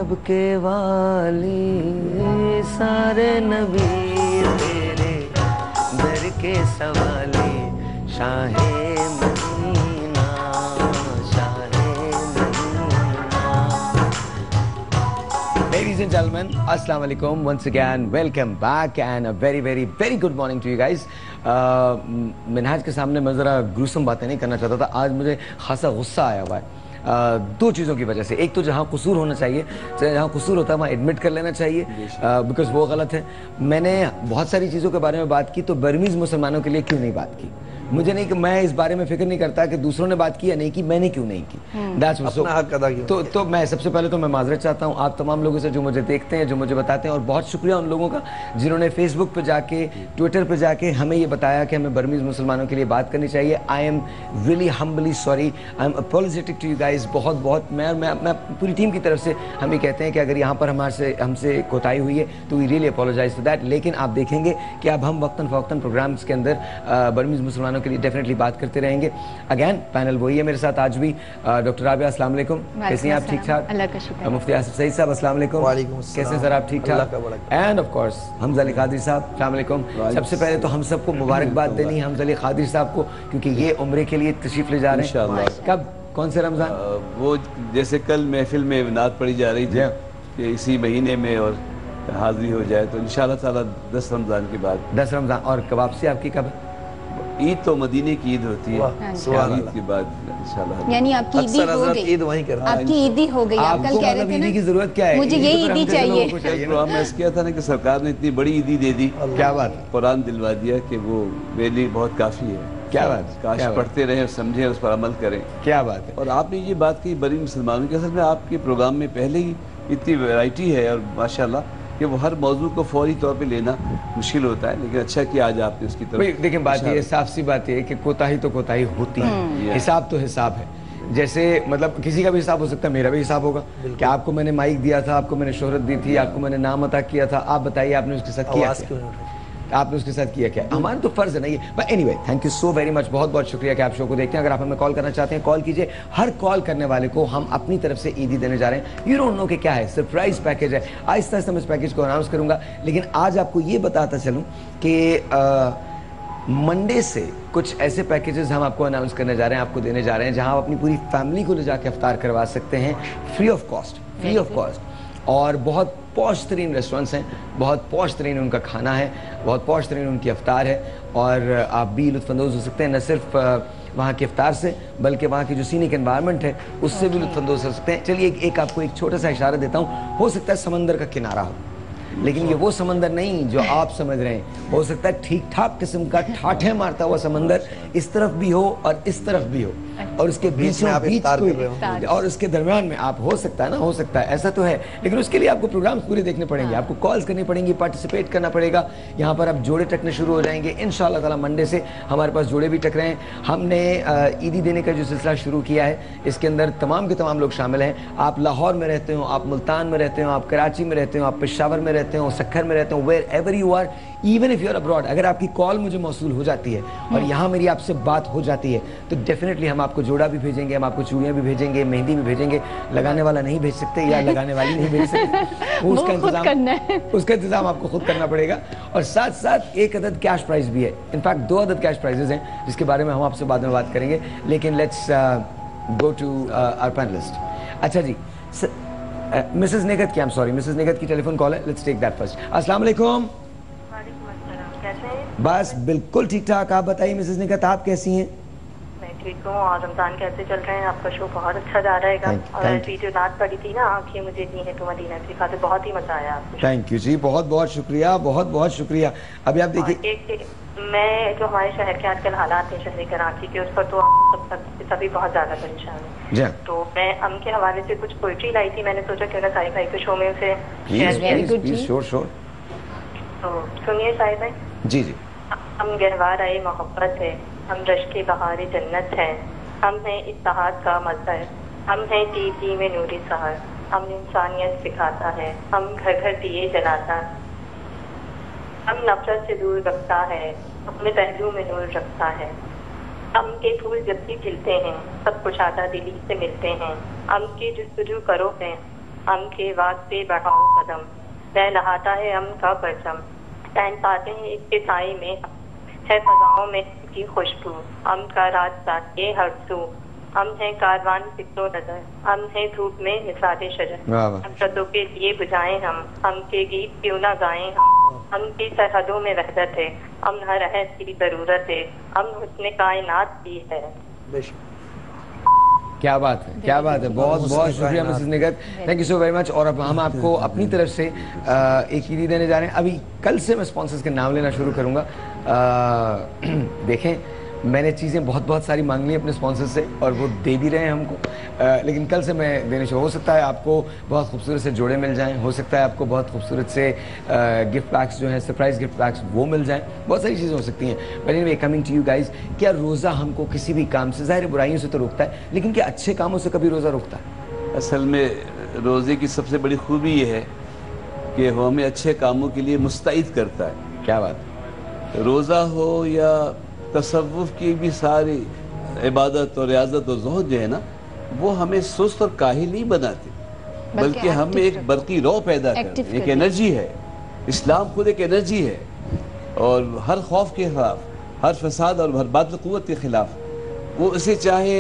रब के वाली सारे नबी तेरे दर के सवाली शाहे मदीना शाहे मदीना. Ladies and gentlemen, Assalamu alaikum once again, welcome back and a very good morning to you guys. Minhaj के सामने मैं ज़रा ग्रूसम बातें नहीं करना चाहता था. आज मुझे खासा गुस्सा आया हुआ है दो चीज़ों की वजह से. एक तो जहाँ कसूर होना चाहिए, जहाँ कसूर होता है वहाँ एडमिट कर लेना चाहिए, बिकॉज वो गलत है. मैंने बहुत सारी चीज़ों के बारे में बात की, तो बर्मीज़ मुसलमानों के लिए क्यों नहीं बात की? मुझे नहीं कि मैं इस बारे में फिक्र नहीं करता कि दूसरों ने बात की या नहीं की, मैंने क्यों नहीं की. अपना हक अदा किया. तो मैं सबसे पहले तो मैं माजरत चाहता हूँ आप तमाम लोगों से जो मुझे देखते हैं, जो मुझे बताते हैं, और बहुत शुक्रिया उन लोगों का जिन्होंने फेसबुक पे जाके, ट्विटर पे जाके हमें ये बताया कि हमें बर्मीज़ मुसलमानों के लिए बात करनी चाहिए. I am really humbly sorry, I am apologetic to you guys. बहुत मैं पूरी टीम की तरफ से हम ये कहते हैं कि अगर यहाँ पर हमसे कोताही हुई है तो we really apologize for that. लेकिन आप देखेंगे कि अब हम वक्तन फ़वक्तन प्रोग्राम्स के अंदर बर्मीज़ मुसलमानों के लिए डेफिनेटली बात करते रहेंगे. अगेन पैनल वही है मेरे साथ आज भी. डॉक्टर राबिया अस्सलाम वालेकुम, कैसी हैं आप? ठीक ठाक. अल्लाह का शुक्र. मुफ्ती आसिफ सईद साहब अस्सलाम वालेकुम. कैसे सर आप? ठीक ठाक. End of course Hamza Ali Qadri साहब अस्सलाम वालेकुम. सबसे पहले तो हम सबको मुबारकबाद देनी है हमजा अली कादरी साहब को, क्योंकि ये उम्रे के लिए तशरीफ ले जा रहे हैं. कब, कौन से रमजान? वो जैसे कल महफिल में नात पढ़ी जा रही थी कि इसी महीने में और हाजिरी हो जाए, तो इंशाअल्लाह ताला 10 रमजान के बाद. 10 रमजान. और वापसी आपकी कब है? ईद तो मदीने की ईद होती है, ईद के बाद इंशाल्लाह. यानी आपकी ईदी हो गई, ईद वहीं करते हैं. आपकी ईदी हो गई. आप कल कह रहे थे ना की जरूरत क्या है, मुझे यही ईदी चाहिए. प्रोग्राम में किया था ना कि सरकार ने इतनी बड़ी ईदी दे दी. क्या बात. कुरान दिलवा दिया कि वो मेरे लिए बहुत काफी है. क्या बात. काश पढ़ते रहें और समझें, उस पर अमल करें. क्या बात है. और आपने ये बात की बड़ी मुसलमानों की, असल में आपके प्रोग्राम में पहले ही इतनी वैरायटी है और माशाल्लाह कि वो हर मौजू को फौरी तौर पे लेना मुश्किल होता है. लेकिन अच्छा कि आज आपने उसकी तरफ. देखिए बात ये साफ सी बात ये है कि कोताही तो कोताही होती है, हिसाब तो हिसाब है. जैसे मतलब किसी का भी हिसाब हो सकता है, मेरा भी हिसाब होगा कि आपको मैंने माइक दिया था, आपको मैंने शोहरत दी थी, आपको मैंने नाम अता किया था. आप बताइए आपने उसके साथ किया क्या? आपने उसके साथ किया क्या? हमारा तो फर्ज है ना ये. But anyway thank you so very much. बहुत शुक्रिया कि आप शो को देखते हैं. अगर आप हमें कॉल करना चाहते हैं कॉल कीजिए. हर कॉल करने वाले को हम अपनी तरफ से ईदी देने जा रहे हैं. यू डोंट नो कि क्या है, सरप्राइज पैकेज है. आहिस्ता आहिस्ता मैं इस पैकेज को अनाउंस करूंगा, लेकिन आज आपको ये बताता चलूं कि मंडे से कुछ ऐसे पैकेजेस हम आपको अनाउंस करने जा रहे हैं, आपको देने जा रहे हैं, जहां आप अपनी पूरी फैमिली को ले जाकर इफ्तार करवा सकते हैं फ्री ऑफ कॉस्ट. और बहुत पॉश तरीन रेस्टोरेंट्स हैं, बहुत पॉश तरीन उनका खाना है, बहुत पॉश तरीन उनकी इफ्तार है, और आप भी लुत्फ़अंदोज़ हो सकते हैं न सिर्फ वहाँ के इफ्तार से, बल्कि वहाँ की जो सीनिक एनवायरनमेंट है उससे भी लुत्फ़अंदोज़ हो सकते हैं. चलिए एक आपको एक छोटा सा इशारा देता हूँ. हो सकता है समंदर का किनारा हो, लेकिन ये वो समंदर नहीं जो आप समझ रहे हैं. हो सकता है ठीक ठाक किस्म का ठाठे मारता हुआ समंदर इस तरफ भी हो और इस तरफ भी हो, और उसके बीच में आप इफ्तार कर रहे हो, और उसके दरमियान में आप, हो सकता है ना, हो सकता है, ऐसा तो है. लेकिन उसके लिए आपको प्रोग्राम्स पूरे देखने पड़ेंगे, आपको कॉल्स करनी पड़ेंगी, पार्टिसिपेट करना पड़ेगा. यहाँ पर आप जोड़े टकने शुरू हो जाएंगे इंशाअल्लाह ताला. मंडे से हमारे पास जोड़े भी टक रहे हैं. हमने ईदी देने का जो सिलसिला शुरू किया है, इसके अंदर तमाम के तमाम लोग शामिल हैं. आप लाहौर में रहते हो, आप मुल्तान में रहते हो, आप कराची में रहते हो, आप पेशावर में रहते हो, सक्खर में रहते हो, wherever you are, even if you are abroad, अगर आपकी कॉल मुझे मौसूल हो जाती है और यहाँ मेरी आपसे बात हो जाती है, तो डेफिनेटली हम आपको जोड़ा भी भेजेंगे, हम आपको चूड़ियाँ भी भेजेंगे, मेहंदी भी भेजेंगे. लगाने वाला नहीं भेज सकते या लगाने वाली नहीं भेज सकते, उसका इंतजाम आपको खुद करना पड़ेगा. और साथ साथ एक अदद कैश प्राइज भी है. इनफैक्ट 2 अदद कैश प्राइजेज हैं जिसके बारे में हम आपसे बाद में बात करेंगे. लेकिन let's go to our panelist. अच्छा जी, मिसेस निगत की, I am sorry, Mrs Nighat की टेलीफोन कॉल है. Let's take that first. अस्सलाम वालेकुम. बस बिल्कुल ठीक ठाक. आप बताइए मिसेस निगत, आप कैसी हैं? मैं ठीक हूँ. और रमजान कैसे चल रहे हैं? आपका शो बहुत अच्छा जा रहेगा. और ऐसी जो नात पड़ी थी ना, आंखें मुझे दी है तो मदीना से खाते, बहुत ही मजा आया आपको. थैंक यू जी, बहुत शुक्रिया, बहुत शुक्रिया. अभी आप देखिए, मैं जो हमारे शहर के आजकल हालात हैं शहर कराची के, उस पर तो सभी बहुत ज्यादा परेशान है. तो मैं अम के हवाले से कुछ पोइट्री लाई थी. मैंने सोचा क्यों ना साहिब भाई के शो में उसे श्योर. तो सुनिए साहिब भाई. जी. हम गहवार आए मोहब्बत है, हम रश्के बहारे जन्नत है, हम हैं इत्तेहाद का मज़हर, हम हैं टीवी में नूरी सहर, हम इंसानियत सिखाता है, हम घर घर दिए जलाता, हम नफरत से दूर रखता है, अपने पहलू में नूर रखता है. हम के फूल जब भी खिलते हैं, सब कुछ आदा दिली से मिलते हैं. हम के जुस्तजू करो हैं, हम के वास्ते बढ़ाओ कदम, लहलाता है हम का परचम, पहन पाते हैं इसके साए में, है फजाओं में की खुशबू, हम का रास्ता ये हर सू, हम हैं कारवान फिक्रो नजर, हम हैं धूप में निसारे शजर, हम शतों के लिए बुझाएं हम के गीत क्यों ना गाएं हम की सरहदों में वहदत है, हम न रहे की जरूरत है, हम हुस्न कायनात की है। क्या बात है, क्या बात है, बहुत बहुत शुक्रिया Mrs निगत, thank you so very much. और अब हम आपको अपनी तरफ से एक ईदी देने जा रहे हैं। अभी कल से मैं स्पॉन्सर्स के नाम लेना शुरू करूंगा। देखें, मैंने चीज़ें बहुत सारी मांग ली अपने स्पॉन्सर से और वो दे भी रहे हैं हमको, लेकिन कल से मैं देने शुरू। हो सकता है आपको बहुत खूबसूरत से जोड़े मिल जाएं, हो सकता है आपको बहुत खूबसूरत से गिफ्ट पैक्स जो हैं, सरप्राइज गिफ्ट पैक्स वो मिल जाएं, बहुत सारी चीज़ें हो सकती हैं। But anyway, coming to you guys, क्या रोज़ा हमको किसी भी काम से, ज़ाहिर बुराइयों से तो रोकता है, लेकिन क्या अच्छे कामों से कभी रोज़ा रोकता है? असल में रोज़े की सबसे बड़ी खूबी ये है कि वो हमें अच्छे कामों के लिए मुस्तैद करता है। क्या बात, रोज़ा हो या तसव्वुफ की भी सारी इबादत और रियाजत और ज़ुहद जो है ना, वो हमें सुस्त और काहिल नहीं बनाती, बल्कि हमें एक बरकी रौ पैदा करती है, एक एनर्जी है। इस्लाम खुद एक एनर्जी है और हर खौफ के खिलाफ, हर फसाद और हर बातिल क़ुव्वत के खिलाफ वो इसे चाहे,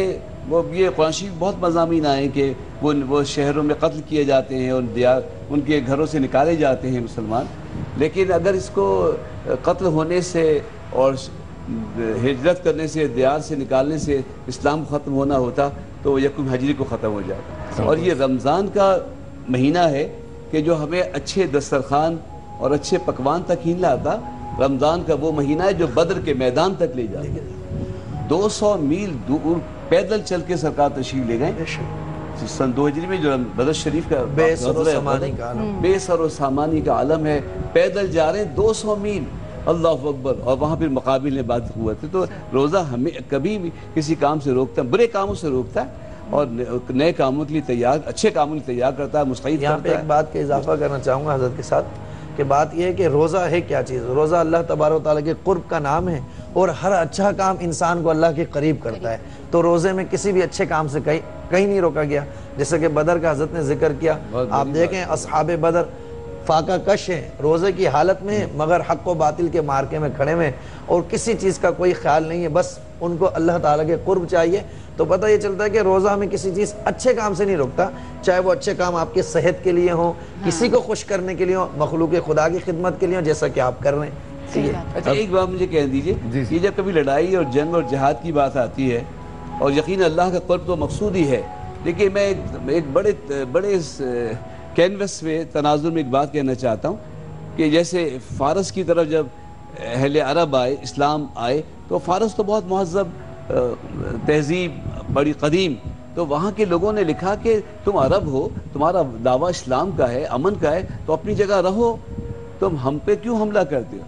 वो ये कुरान शरीफ बहुत मज़ामीन आए कि वो शहरों में कत्ल किए जाते हैं और दियार उनके घरों से निकाले जाते हैं मुसलमान, लेकिन अगर इसको कत्ल होने से और हिजरत करने से, दियार से निकालने से इस्लाम ख़त्म होना होता तो यकुम हजरी को ख़त्म हो जाता। और ये रमज़ान का महीना है कि जो हमें अच्छे दस्तरखान और अच्छे पकवान तक ही लाता। रमज़ान का वो महीना है जो बदर के मैदान तक ले जाता। 200 मील दूर पैदल चल के सरकार तशरीफ ले गए। सन 2 हिजरी में जो बदर शरीफ का बेसर सामानी का आलम है, पैदल जा रहे हैं 200 मील, अल्लाह अकबर, और वहाँ फिर मुकाबिल में बात हुआ थी। तो रोज़ा हमें कभी भी किसी काम से रोकता है, बुरे कामों से रोकता है और नए कामों के लिए तैयार, अच्छे कामों के लिए तैयार करता है, मुस्तैद करता है। यहाँ पे एक बात का इजाफा करना चाहूँगा हज़रत के साथ, कि बात यह है कि रोज़ा है क्या चीज़। रोज़ा अल्लाह तबारक व तआला के कुर्ब का नाम है और हर अच्छा काम इंसान को अल्लाह के करीब करता है। तो रोज़े में किसी भी अच्छे काम से कहीं नहीं रोका गया। जैसे कि बदर का हज़रत ने जिक्र किया, आप देखें अस्हाबे बदर फाका कश है, रोज़े की हालत में, मगर हक़ व बातिल के मार्के में खड़े में, और किसी चीज़ का कोई ख्याल नहीं है, बस उनको अल्लाह ताला के कुर्ब चाहिए। तो पता ये चलता है कि रोज़ा हमें किसी चीज़ अच्छे काम से नहीं रोकता, चाहे वो अच्छे काम आपके सेहत के लिए हो, किसी को खुश करने के लिए हो, मखलूक खुदा की खिदमत के लिए हो, जैसा कि आप कर रहे हैं। अच्छा, एक बात मुझे कह दीजिए कि जब कभी लड़ाई और जंग और जिहाद की बात आती है, और यकीन अल्लाह का कुर्ब तो मकसूद ही है, लेकिन मैं एक बड़े कैनवस में तनाजुर में एक बात कहना चाहता हूँ कि जैसे फ़ारस की तरफ जब अहले अरब आए, इस्लाम आए, तो फ़ारस तो बहुत महज़ब तहज़ीब, बड़ी कदीम, तो वहाँ के लोगों ने लिखा कि तुम अरब हो, तुम्हारा दावा इस्लाम का है, अमन का है, तो अपनी जगह रहो, तुम हम पे क्यों हमला करते हो,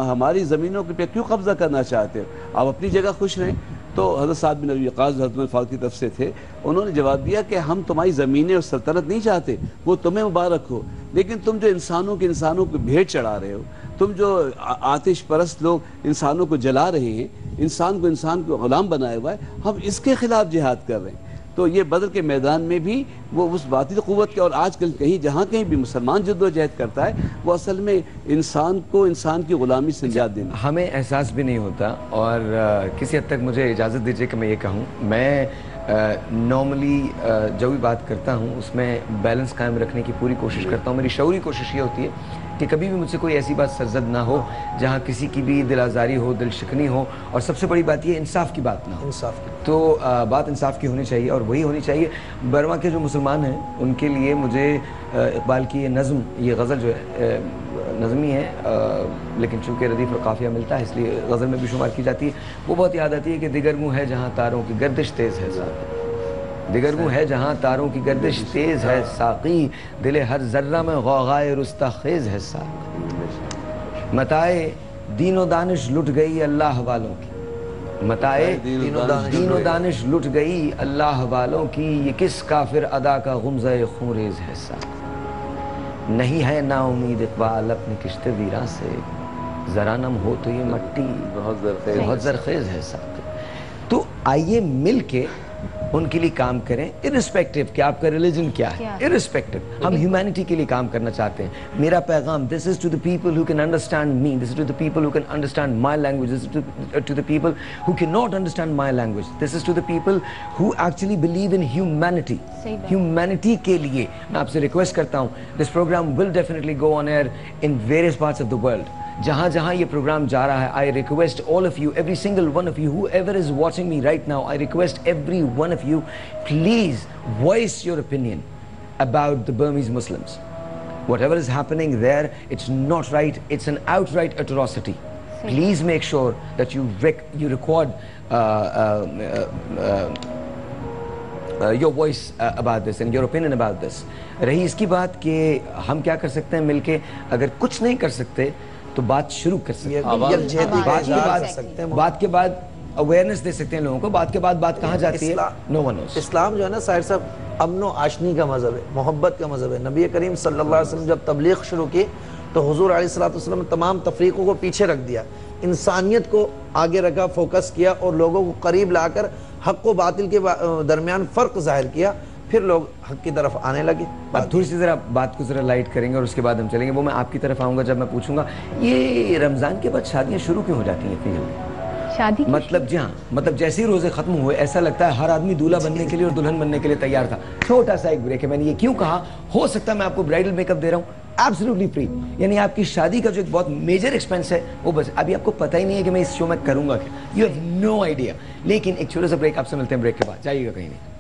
हमारी ज़मीनों पे क्यों कब्ज़ा करना चाहते हो, आप अपनी जगह खुश रहें। तो हज़रत साद बिन अबी वक़ास हज़रत फारूक की तरफ से थे, उन्होंने जवाब दिया कि हम तुम्हारी ज़मीनें और सल्तनत नहीं चाहते, वो तुम्हें मुबारक हो, लेकिन तुम जो इंसानों को भेंट चढ़ा रहे हो, तुम जो आतिश परस्त लोग इंसानों को जला रहे हैं, इंसान को ग़ुलाम बनाया हुआ है, हम इसके ख़िलाफ़ जिहाद कर रहे हैं। तो ये बदर के मैदान में भी वो उस बातिल क़ुव्वत के, और आजकल जहाँ कहीं भी मुसलमान जद्दोजहद करता है, वो असल में इंसान की ग़ुलामी से निजात देना। हमें एहसास भी नहीं होता। और किसी हद तक मुझे इजाज़त दीजिए कि मैं ये कहूँ, मैं नॉर्मली जो भी बात करता हूँ उसमें बैलेंस कायम रखने की पूरी कोशिश करता हूँ। मेरी शऊरी कोशिश ये होती है कि कभी भी मुझसे कोई ऐसी बात सरजद ना हो जहाँ किसी की भी दिल आज़ारी हो, दिल शिकनी हो, और सबसे बड़ी बात ये इंसाफ की बात ना हो। इंसाफ की तो बात इंसाफ की होनी चाहिए, और वही होनी चाहिए। बर्मा के जो मुसलमान हैं उनके लिए मुझे इकबाल की ये नज़म, ये गज़ल जो है नज़मी है, लेकिन चूँकि रदीफ़ और काफ़िया मिलता है इसलिए गज़ल में भी शुमार की जाती है। वो बहुत याद आती है कि दिगर मुँह है जहाँ तारों की गर्दिश तेज़ है साक़ी, दिगर मुँह है जहाँ तारों की गर्दिश तेज़ है साक़ी, दिले हर ज़र्रा में गौगाए रुस्ता ख़ेज़ है साक़ी, मताए दीनो दानिश लुट गई अल्लाह वालों की, मताए दीनो दानिश लुट गई अल्लाह वालों की, ये किस काफिर अदा का गुमज़े खूरेज़ है साक़ी, नहीं है ना उम्मीद इकबाल अपनी किश्ते वीरां से, ज़रा नम हो तो ये मट्टी बहुत ज़रख़ेज़ है साक़ी। तो आइए मिल के ان کے لیے کام کریں irrespective کہ آپ کا ریلیجن کیا ہے, irrespective ہم ہیومینٹی کے لیے کام کرنا چاہتے ہیں. میرا پیغام this is to the people who can understand me, this is to the people who can understand my language, this is to the people who cannot understand my language, this is to the people who actually believe in humanity. Humanity کے لیے میں آپ سے request کرتا ہوں, this program will definitely go on air in various parts of the world. جہاں جہاں یہ پروگرام جا رہا ہے, I request all of you, every single one of you, whoever is watching me right now, I request every one of you, please voice your opinion about the Burmese Muslims. Whatever is happening there, it's not right, it's an outright atrocity. Please make sure that you record your voice about this and your opinion about this. رہی اس کی بات کہ ہم کیا کر سکتے ہیں مل کے, اگر کچھ نہیں کر سکتے تو بات شروع کر سکتے ہیں, بات کے بعد اویئرنیس دے سکتے ہیں لوگوں کو, بات کے بعد بات کہاں جاتی ہے نو ون نوز. اسلام جو ہے نا ساحر صاحب امن و آشنی کا مذہب ہے, محبت کا مذہب ہے. نبی کریم صلی اللہ علیہ وسلم جب تبلیغ شروع کی تو حضور علیہ الصلوۃ والسلام نے تمام تفریقوں کو پیچھے رکھ دیا, انسانیت کو آگے رکھا, فوکس کیا اور لوگوں کو قریب لا کر حق و باطل کے درمیان فرق ظاہر کیا, پھر لوگ حق کی طرف آنے لگے. اب تھوڑی سی ذرا بات کو ذرا لائٹ کریں گے اور اس کے بعد ہم چلیں گے. وہ میں آپ کی طرف آؤں گا جب میں پوچھوں گا یہ رمضان کے بعد شادیاں شروع کیوں ہو جاتی ہیں اتنی جلدی؟ شادی مطلب جی ہاں, مطلب جیسے ہی روزے ختم ہوئے ایسا لگتا ہے ہر آدمی دولہا بننے کے لیے اور دلہن بننے کے لیے تیار تھا. چھوٹا سا ایک بریک ہے, میں نے یہ کیوں کہا, ہو سکتا ہے میں آپ کو برائڈل میک اپ دے رہا ہوں ایبسلیوٹلی فری, یعنی آپ کی شادی کا جو ایک بہت میجر ایکسپینس ہے وہ بس ابھی آپ کو پتہ ہی نہیں ہے کہ میں اس شو میں کروں گا کیا, یو ہیو نو آئیڈیا. لیکن ایک چھوٹا سا بریک آپ سے ملتے ہیں, بریک کے بعد جائیے گا کہیں نہیں.